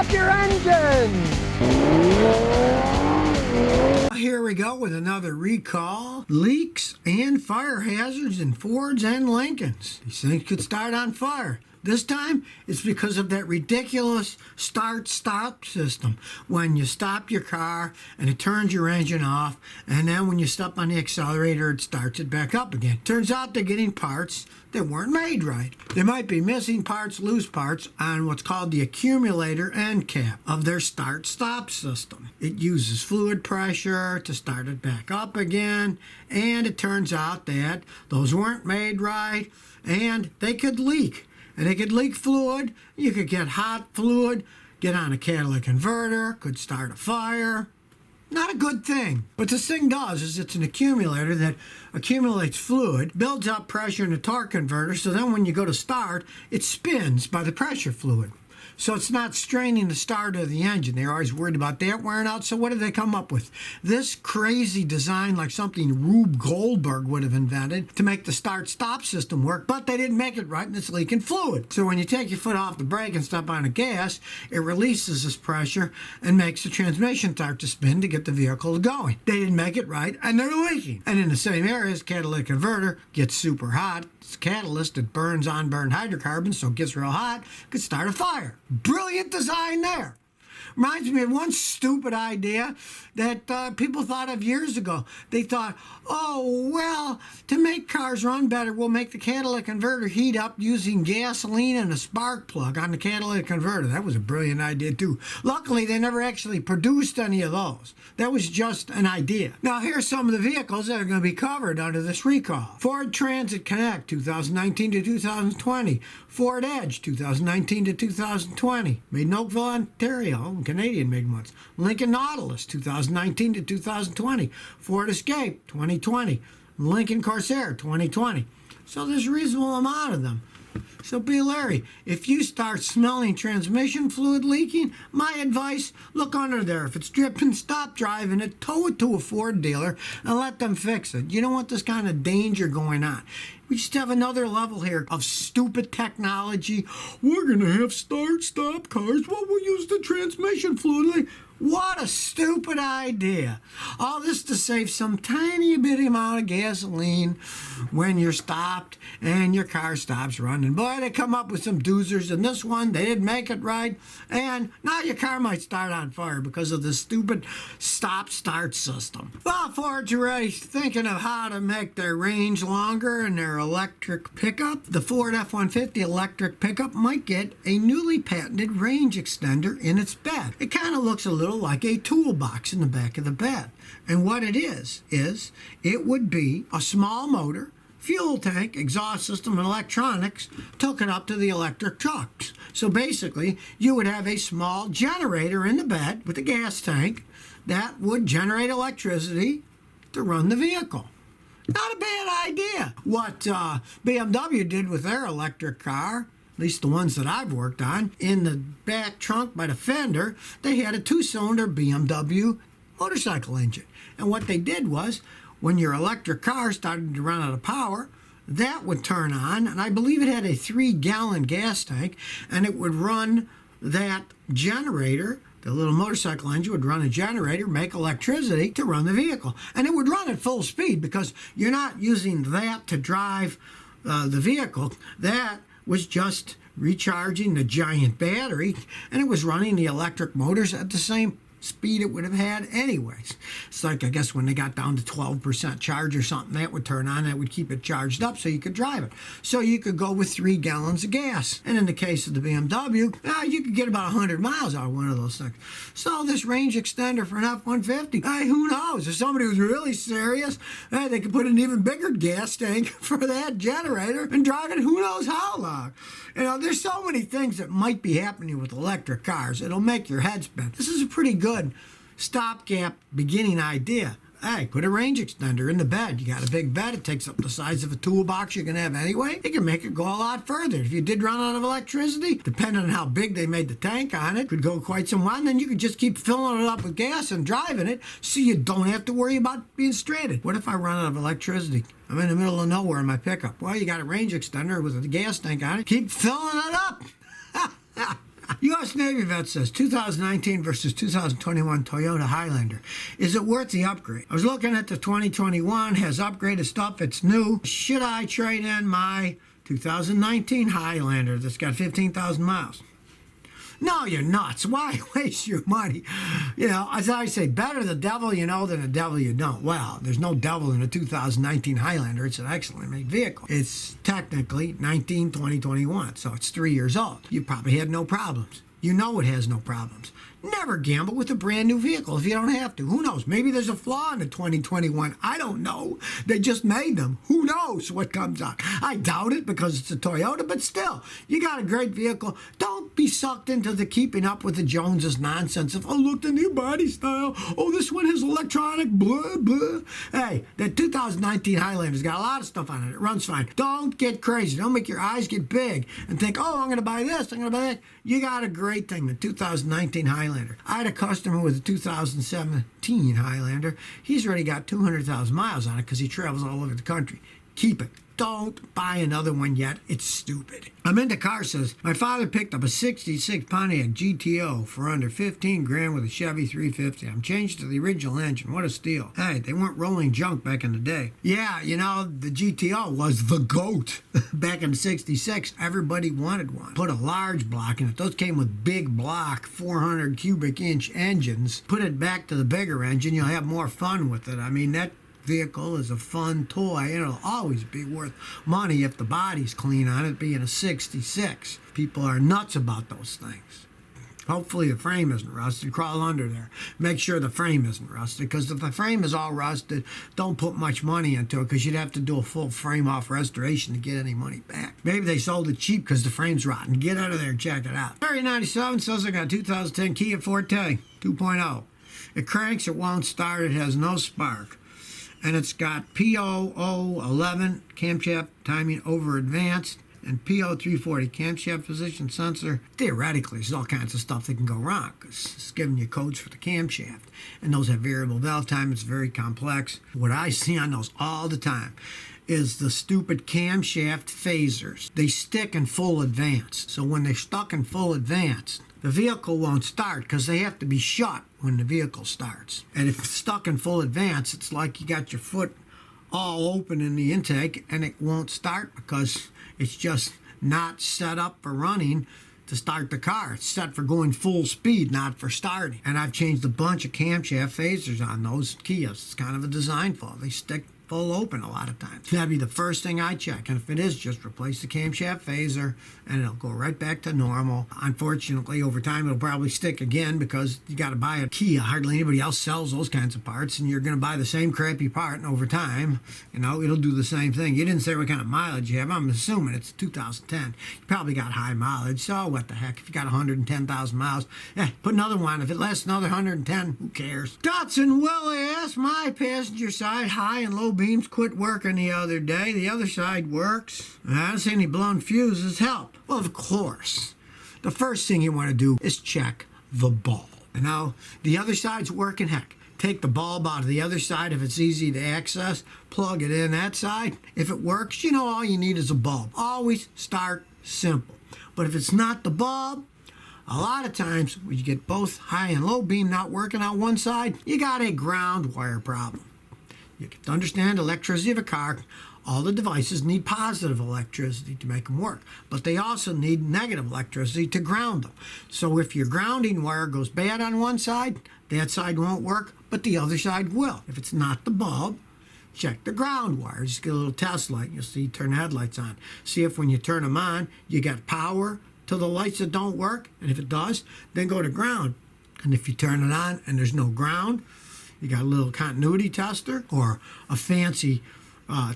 stop your engine! Here we go with another recall. Leaks and fire hazards in Fords and Lincolns. These things could start on fire. This time, it's because of that ridiculous start-stop system. When you stop your car and it turns your engine off, and then when you step on the accelerator, it starts it back up again. Turns out they're getting parts that weren't made right. There might be missing parts, loose parts, on what's called the accumulator end cap of their start-stop system. It uses fluid pressure to start it back up again, and it turns out that those weren't made right, and they could leak. And it could leak fluid, you could get hot fluid, get on a catalytic converter, could start a fire. Not a good thing. What this thing does is it's an accumulator that accumulates fluid, builds up pressure in the torque converter, so then when you go to start, it spins by the pressure fluid. So it's not straining the start of the engine. They're always worried about that wearing out. So what did they come up with? This crazy design, like something Rube Goldberg would have invented to make the start-stop system work, but they didn't make it right and it's leaking fluid. So when you take your foot off the brake and step on the gas, it releases this pressure and makes the transmission start to spin to get the vehicle going. They didn't make it right and they're leaking. And in the same areas, catalytic converter gets super hot. It's a catalyst that burns unburned hydrocarbons, so it gets real hot, could start a fire. Brilliant design there. Reminds me of one stupid idea that people thought of years ago. They thought, oh, well, to make cars run better, we'll make the catalytic converter heat up using gasoline and a spark plug on the catalytic converter. That was a brilliant idea, too. Luckily, they never actually produced any of those. That was just an idea. Now, here's some of the vehicles that are going to be covered under this recall. Ford Transit Connect, 2019 to 2020. Ford Edge, 2019 to 2020. Made in Oakville, Ontario. Canadian-made ones. Lincoln Nautilus, 2019 to 2020. Ford Escape, 2020. Lincoln Corsair, 2020. So there's a reasonable amount of them. So be leery. If you start smelling transmission fluid leaking, my advice, look under there. If it's dripping, stop driving it, tow it to a Ford dealer, and let them fix it. You don't want this kind of danger going on. We just have another level here of stupid technology. We're going to have start-stop cars. Well, we'll use the transmission fluid. What a stupid idea. All this to save some tiny bitty amount of gasoline when you're stopped and your car stops running. Boy, they come up with some doozers, and this one, they didn't make it right. And now your car might start on fire because of this stupid stop-start system. Well, Ford's already thinking of how to make their range longer in their electric pickup. The Ford F-150 electric pickup might get a newly patented range extender in its bed. It kind of looks a little like a toolbox in the back of the bed. And what it is it would be a small motor, fuel tank, exhaust system, and electronics hooking up to the electric trucks. So basically, you would have a small generator in the bed with a gas tank that would generate electricity to run the vehicle. Not a bad idea. What BMW did with their electric car, at least the ones that I've worked on, in the back trunk by the fender, they had a 2-cylinder BMW motorcycle engine. And what they did was, when your electric car started to run out of power, that would turn on, and I believe it had a 3-gallon gas tank, and it would run that generator. The little motorcycle engine would run a generator, make electricity to run the vehicle. And it would run at full speed because you're not using that to drive the vehicle. That was just recharging the giant battery, and it was running the electric motors at the same speed it would have had anyways. It's like, I guess, when they got down to 12% charge or something, that would turn on, that would keep it charged up so you could drive it. So you could go with 3 gallons of gas. And in the case of the BMW, you could get about 100 miles out of one of those things. So this range extender for an F-150, who knows? If somebody was really serious, they could put an even bigger gas tank for that generator and drive it who knows how long. You know, there's so many things that might be happening with electric cars. It'll make your head spin. This is a pretty good stopgap beginning idea. Hey, put a range extender in the bed. You got a big bed. It takes up the size of a toolbox you're going to have anyway. You can make it go a lot further. If you did run out of electricity, depending on how big they made the tank on it, could go quite some while. And then you could just keep filling it up with gas and driving it so you don't have to worry about being stranded. What if I run out of electricity? I'm in the middle of nowhere in my pickup. Well, you got a range extender with a gas tank on it. Keep filling it up. U.S. U.S. Navy vet says 2019 versus 2021 Toyota Highlander. Is it worth the upgrade? I was looking at the 2021, has upgraded stuff, it's new. Should I trade in my 2019 Highlander that's got 15,000 miles? No, you're nuts. Why waste your money? You know, as I say, better the devil you know than the devil you don't. Well, there's no devil in a 2019 Highlander. It's an excellently made vehicle. It's technically 2021, so it's 3 years old. You probably had no problems. You know it has no problems. Never gamble with a brand new vehicle if you don't have to. Who knows? Maybe there's a flaw in the 2021. I don't know. They just made them. Who knows what comes out? I doubt it because it's a Toyota, but still, you got a great vehicle. Don't be sucked into the keeping up with the Joneses nonsense of, oh, look, the new body style. Oh, this one has electronic, blah, blah. Hey, that 2019 Highlander's got a lot of stuff on it. It runs fine. Don't get crazy. Don't make your eyes get big and think, oh, I'm going to buy this, I'm going to buy that. You got a great thing, the 2019 Highlander. I had a customer with a 2017 Highlander. He's already got 200,000 miles on it because he travels all over the country. Keep it. Don't buy another one yet. It's stupid. I'm into car says, my father picked up a 66 Pontiac GTO for under 15 grand with a Chevy 350. I'm changed to the original engine. What a steal. Hey, they weren't rolling junk back in the day. Yeah, you know, the GTO was the GOAT. Back in 66, everybody wanted one. Put a large block in it. Those came with big block, 400 cubic inch engines. Put it back to the bigger engine. You'll have more fun with it. I mean, that vehicle is a fun toy. It'll always be worth money if the body's clean on it, being a 66. People are nuts about those things. Hopefully the frame isn't rusted. Crawl under there. Make sure the frame isn't rusted, because if the frame is all rusted, don't put much money into it, because you'd have to do a full frame off restoration to get any money back. Maybe they sold it cheap because the frame's rotten. Get out of there and check it out. Terry 97 says I got a 2010 Kia Forte 2.0. It cranks, it won't start, it has no spark. And it's got PO011 camshaft timing over advanced and PO340 camshaft position sensor. Theoretically, there's all kinds of stuff that can go wrong because it's giving you codes for the camshaft. And those have variable valve time. It's very complex. What I see on those all the time is the stupid camshaft phasers. They stick in full advance. So when they're stuck in full advance, the vehicle won't start because they have to be shut when the vehicle starts. And if it's stuck in full advance, it's like you got your foot all open in the intake and it won't start because it's just not set up for running to start the car. It's set for going full speed, not for starting. And I've changed a bunch of camshaft phasers on those Kias. It's kind of a design flaw. They stick full open a lot of times. That'd be the first thing I check. And if it is, just replace the camshaft phaser and it'll go right back to normal. Unfortunately, over time, it'll probably stick again because you got to buy a Kia. Hardly anybody else sells those kinds of parts, and you're going to buy the same crappy part, and over time, you know, it'll do the same thing. You didn't say what kind of mileage you have. I'm assuming it's 2010. You probably got high mileage, so what the heck? If you got 110,000 miles, put another one. If it lasts another 110, who cares? Dotson Willie asked, my passenger side high and low beams quit working the other day. The other side works. I don't see any blown fuses. Help. Well, of course. The first thing you want to do is check the bulb. And now the other side's working. Heck, take the bulb out of the other side if it's easy to access. Plug it in that side. If it works, you know all you need is a bulb. Always start simple. But if it's not the bulb, a lot of times when you get both high and low beam not working on one side, you got a ground wire problem. You have to understand electricity of a car. All the devices need positive electricity to make them work, but they also need negative electricity to ground them. So if your grounding wire goes bad on one side, that side won't work, but the other side will. If it's not the bulb, check the ground wire. Just get a little test light. You'll see, turn the headlights on. See if when you turn them on, you got power to the lights that don't work, and if it does, then go to ground. And if you turn it on and there's no ground, you got a little continuity tester or a fancy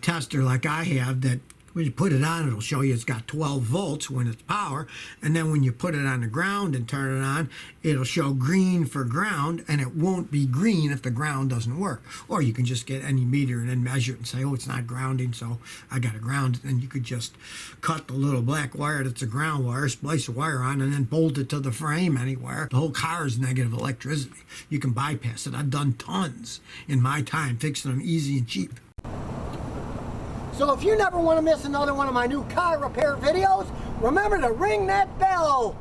tester like I have that when you put it on, it'll show you it's got 12 volts when it's power. And then when you put it on the ground and turn it on, it'll show green for ground, and it won't be green if the ground doesn't work. Or you can just get any meter and then measure it and say, oh, it's not grounding, so I got to ground it. And you could just cut the little black wire that's a ground wire, splice a wire on, and then bolt it to the frame anywhere. The whole car is negative electricity. You can bypass it. I've done tons in my time, fixing them easy and cheap. So if you never want to miss another one of my new car repair videos, remember to ring that bell.